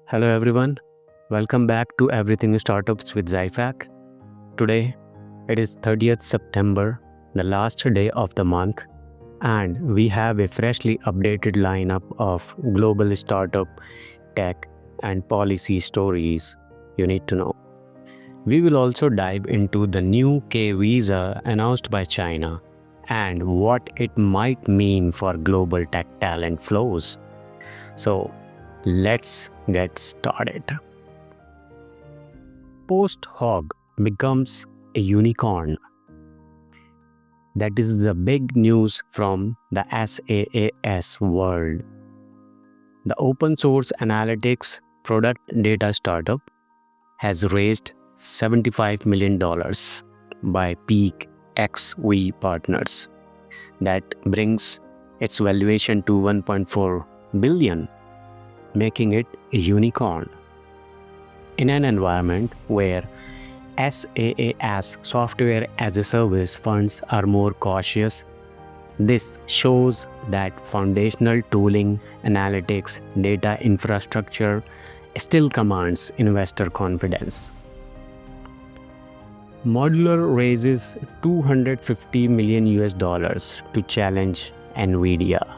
Hello everyone, welcome back to Everything Startups with XIFAQ. Today it is 30th September, the last day of the month, and we have a freshly updated lineup of global startup, tech, and policy stories you need to know. We will also dive into the new K visa announced by China and what it might mean for global tech talent flows. So, let's get started. PostHog becomes a unicorn. That is the big news from the SaaS world. The open source analytics product data startup has raised $75 million by peak XV partners. That brings its valuation to 1.4 billion, making it a unicorn. In an environment where SaaS, software as a service funds are more cautious, this shows that foundational tooling, analytics, data infrastructure still commands investor confidence. Modular raises $250 million to challenge Nvidia.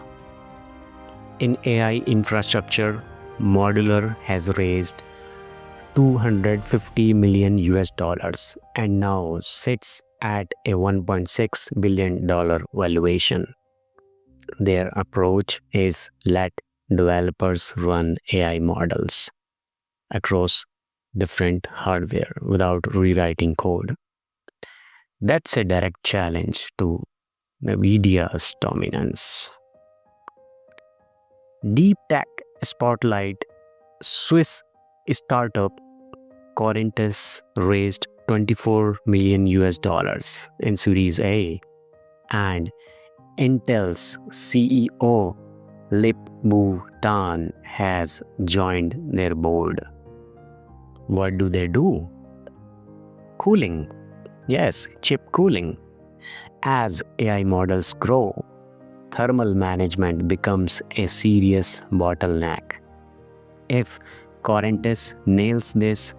In AI infrastructure, Modular has raised $250 million and now sits at a $1.6 billion valuation. Their approach is let developers run AI models across different hardware without rewriting code. That's a direct challenge to Nvidia's dominance. Deep tech spotlight: Swiss startup Corintis raised $24 million in Series A, and Intel's CEO Lip-Bu Tan has joined their board. What do? Cooling. Yes, chip cooling. As AI models grow, thermal management becomes a serious bottleneck. If Corintis nails this,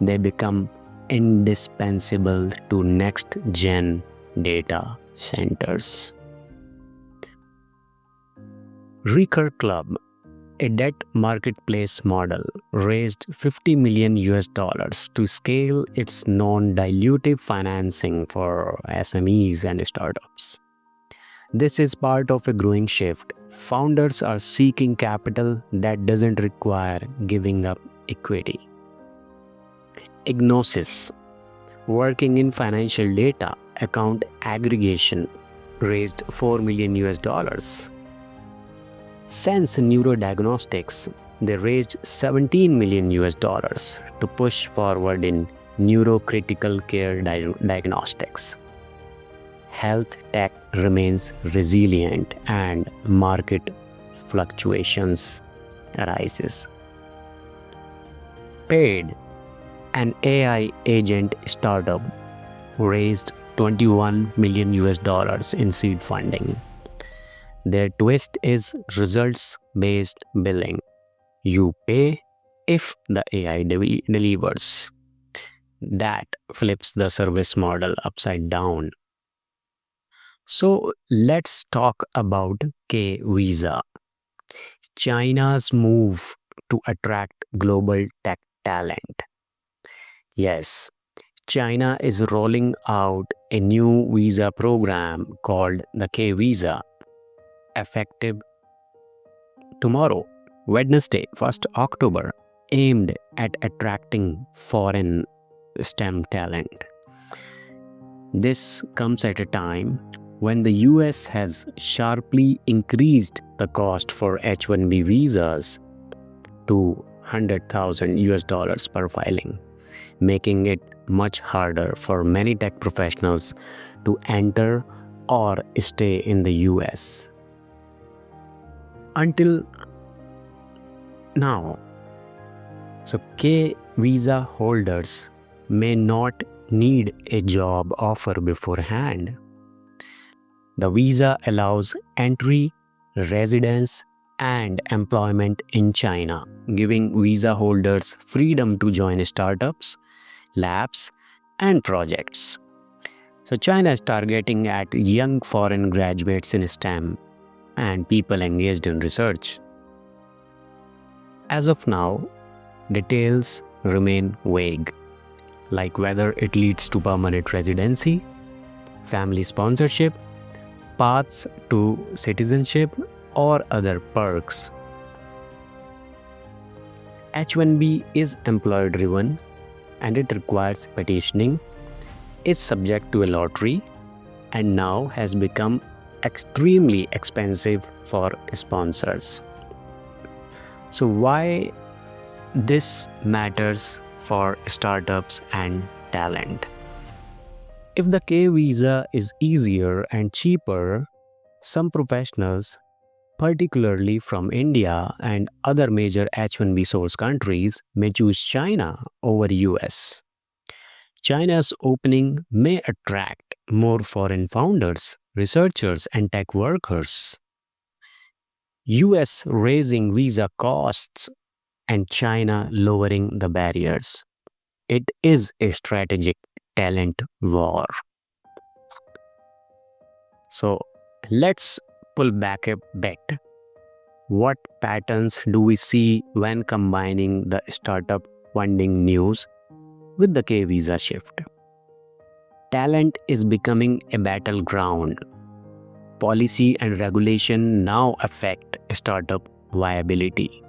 they become indispensable to next-gen data centers. Recur Club, a debt marketplace model, raised $50 million to scale its non-dilutive financing for SMEs and startups. This is part of a growing shift. Founders are seeking capital that doesn't require giving up equity. Ignosis, working in financial data account aggregation, raised $4 million. Sense Neuro Diagnostics, they raised $17 million to push forward in neurocritical care diagnostics. Health tech remains resilient and market fluctuations arises. Paid, an AI agent startup, raised $21 million in seed funding. Their twist is results-based billing. You pay if the AI delivers. That flips the service model upside down. So let's talk about K visa. China's move to attract global tech talent. Yes, China is rolling out a new visa program called the K visa, effective tomorrow, Wednesday, 1st October, aimed at attracting foreign STEM talent. This comes at a time when the US has sharply increased the cost for H-1B visas to $100,000 per filing, making it much harder for many tech professionals to enter or stay in the US. Until now. So K visa holders may not need a job offer beforehand. The visa allows entry, residence, and employment in China, giving visa holders freedom to join startups, labs, and projects. So China is targeting at young foreign graduates in STEM and people engaged in research. As of now, details remain vague, like whether it leads to permanent residency, family sponsorship, paths to citizenship, or other perks. H-1B is employer-driven and it requires petitioning, is subject to a lottery, and now has become extremely expensive for sponsors. So why this matters for startups and talent? If the K visa is easier and cheaper, some professionals, particularly from India and other major H-1B source countries, may choose China over US. China's opening may attract more foreign founders, researchers, and tech workers. US raising visa costs and China lowering the barriers. It is a strategic talent war. So let's pull back a bit. What patterns do we see when combining the startup funding news with the K visa shift? Talent is becoming a battleground. Policy and regulation now affect startup viability.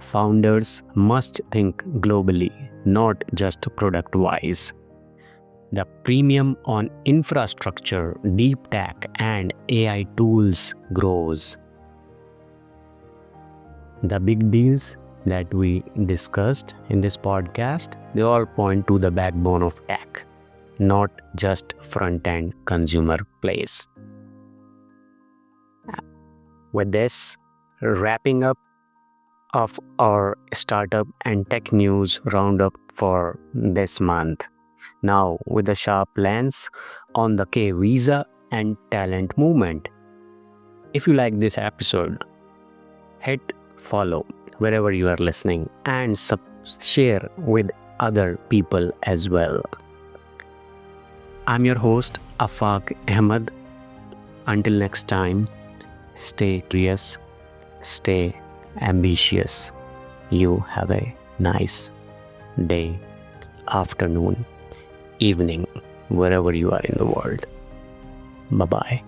Founders must think globally, not just product-wise. The premium on infrastructure, deep tech, and AI tools grows. The big deals that we discussed in this podcast, they all point to the backbone of tech, not just front-end consumer plays. With this, wrapping up of our startup and tech news roundup for this month. Now, with a sharp lens on the K visa and talent movement. If you like this episode, hit follow wherever you are listening and share with other people as well. I'm your host, XIFAQ Ahmed. Until next time, stay curious, stay ambitious. You have a nice day, afternoon, evening, wherever you are in the world. Bye-bye.